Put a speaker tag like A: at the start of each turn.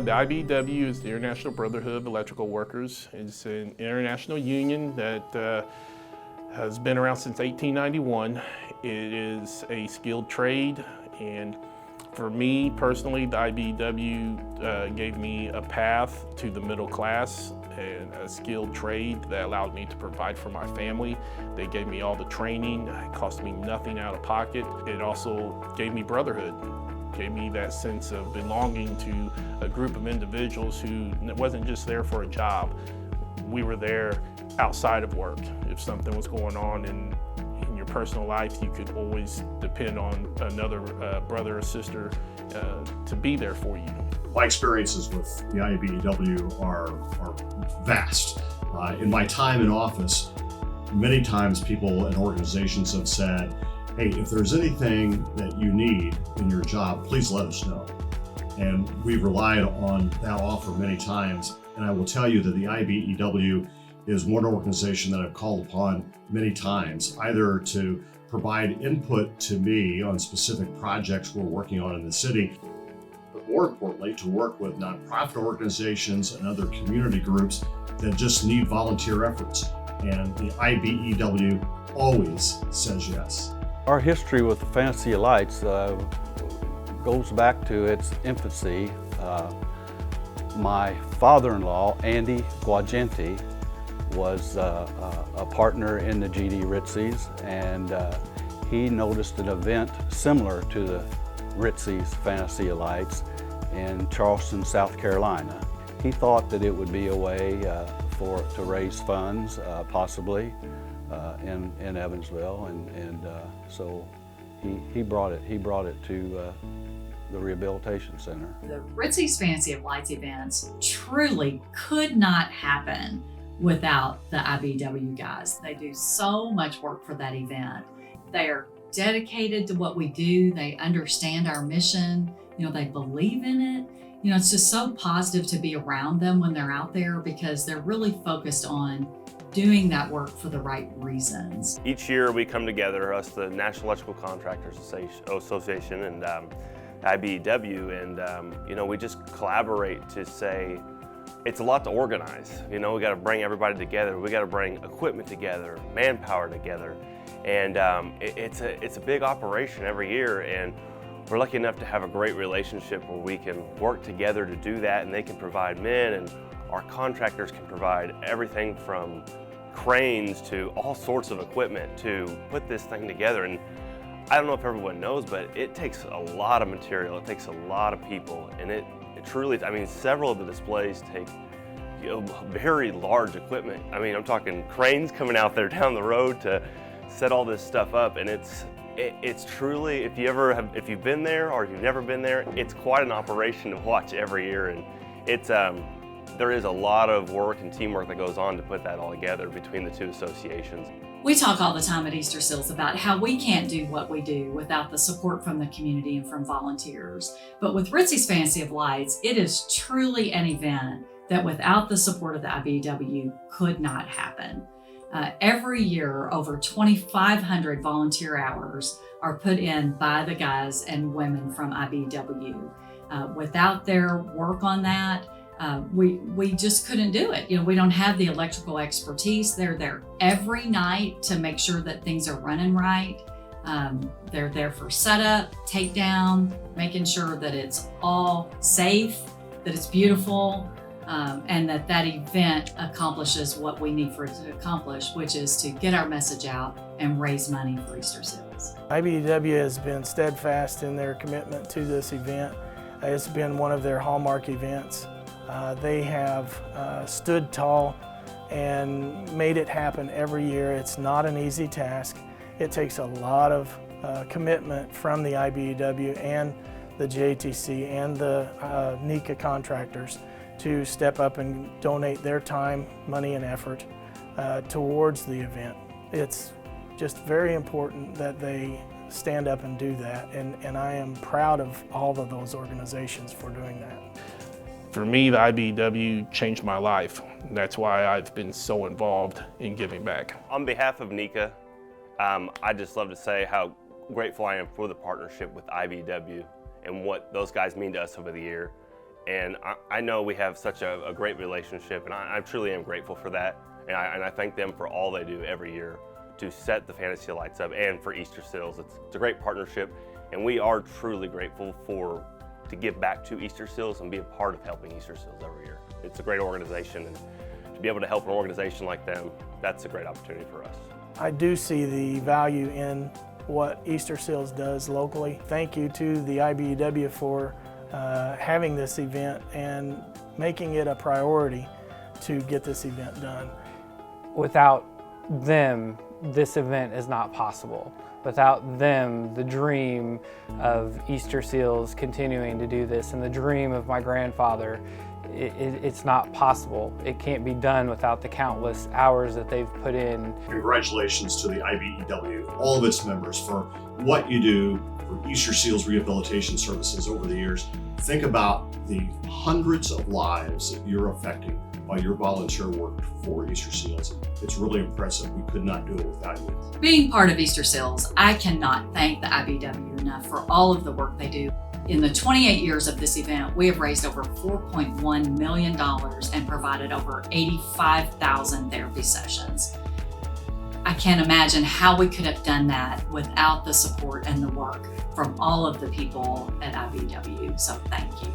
A: The IBEW is the International Brotherhood of Electrical Workers. It's an international union that has been around since 1891. It is a skilled trade, and for me personally, the IBEW gave me a path to the middle class and a skilled trade that allowed me to provide for my family. They gave me all the training. It cost me nothing out of pocket. It also gave me brotherhood. Gave me that sense of belonging to a group of individuals who wasn't just there for a job. We were there outside of work. If something was going on in your personal life, you could always depend on another brother or sister to be there for you.
B: My experiences with the IBEW are vast. In my time in office, many times people and organizations have said, hey, if there's anything that you need in your job, please let us know. And we've relied on that offer many times. And I will tell you that the IBEW is one organization that I've called upon many times, either to provide input to me on specific projects we're working on in the city, but more importantly, to work with nonprofit organizations and other community groups that just need volunteer efforts. And the IBEW always says yes.
C: Our history with the Fantasy Lights goes back to its infancy. My father-in-law, Andy Guagenti, was a partner in the GD Ritzy's, and he noticed an event similar to the Ritzy's Fantasy Lights in Charleston, South Carolina. He thought that it would be a way to raise funds, possibly in Evansville, and so he brought it to the Rehabilitation Center.
D: The Ritzy's Fantasy of Lights events truly could not happen without the IBEW guys. They do so much work for that event. They are dedicated to what we do. They understand our mission. They believe in it. It's just so positive to be around them when they're out there, because they're really focused on doing that work for the right reasons.
E: Each year we come together, us, the National Electrical Contractors Association and IBEW, and we just collaborate to say, it's a lot to organize. We got to bring everybody together. We got to bring equipment together, manpower together, and it's a big operation every year. And we're lucky enough to have a great relationship where we can work together to do that, and they can provide men, and our contractors can provide everything from cranes to all sorts of equipment to put this thing together. And I don't know if everyone knows, but it takes a lot of material. It takes a lot of people, and it truly, several of the displays take very large equipment. I'm talking cranes coming out there down the road to set all this stuff up, and it's truly, if you've been there or if you've never been there, it's quite an operation to watch every year, and there is a lot of work and teamwork that goes on to put that all together between the two associations.
D: We talk all the time at Easterseals about how we can't do what we do without the support from the community and from volunteers. But with Ritzy's Fantasy of Lights, it is truly an event that without the support of the IBEW could not happen. Every year, over 2,500 volunteer hours are put in by the guys and women from IBEW. Without their work on that, we just couldn't do it. We don't have the electrical expertise. They're there every night to make sure that things are running right. They're there for setup, takedown, making sure that it's all safe, that it's beautiful, and that event accomplishes what we need for it to accomplish, which is to get our message out and raise money for Easterseals.
F: IBEW has been steadfast in their commitment to this event. It's been one of their hallmark events. They have stood tall and made it happen every year. It's not an easy task. It takes a lot of commitment from the IBEW and the JTC and the NECA contractors to step up and donate their time, money, and effort towards the event. It's just very important that they stand up and do that, and I am proud of all of those organizations for doing that.
A: For me, the IBEW changed my life. That's why I've been so involved in giving back.
E: On behalf of NECA, I'd just love to say how grateful I am for the partnership with IBEW and what those guys mean to us over the year. And I know we have such a great relationship, and I truly am grateful for that. And I thank them for all they do every year to set the Fantasy Lights up and for Easterseals. It's a great partnership, and we are truly grateful to give back to Easterseals and be a part of helping Easterseals every year. It's a great organization, and to be able to help an organization like them, that's a great opportunity for us.
F: I do see the value in what Easterseals does locally. Thank you to the IBEW for having this event and making it a priority to get this event done.
G: Without them, this event is not possible. Without them, the dream of Easterseals continuing to do this and the dream of my grandfather, it's not possible. It can't be done without the countless hours that they've put in.
B: Congratulations to the IBEW, all of its members, for what you do for Easterseals Rehabilitation Services over the years. Think about the hundreds of lives that you're affecting by your volunteer work for Easterseals. It's really impressive. We could not do it without you.
D: Being part of Easterseals, I cannot thank the IBEW enough for all of the work they do. In the 28 years of this event, we have raised over $4.1 million and provided over 85,000 therapy sessions. I can't imagine how we could have done that without the support and the work from all of the people at IBEW, so thank you.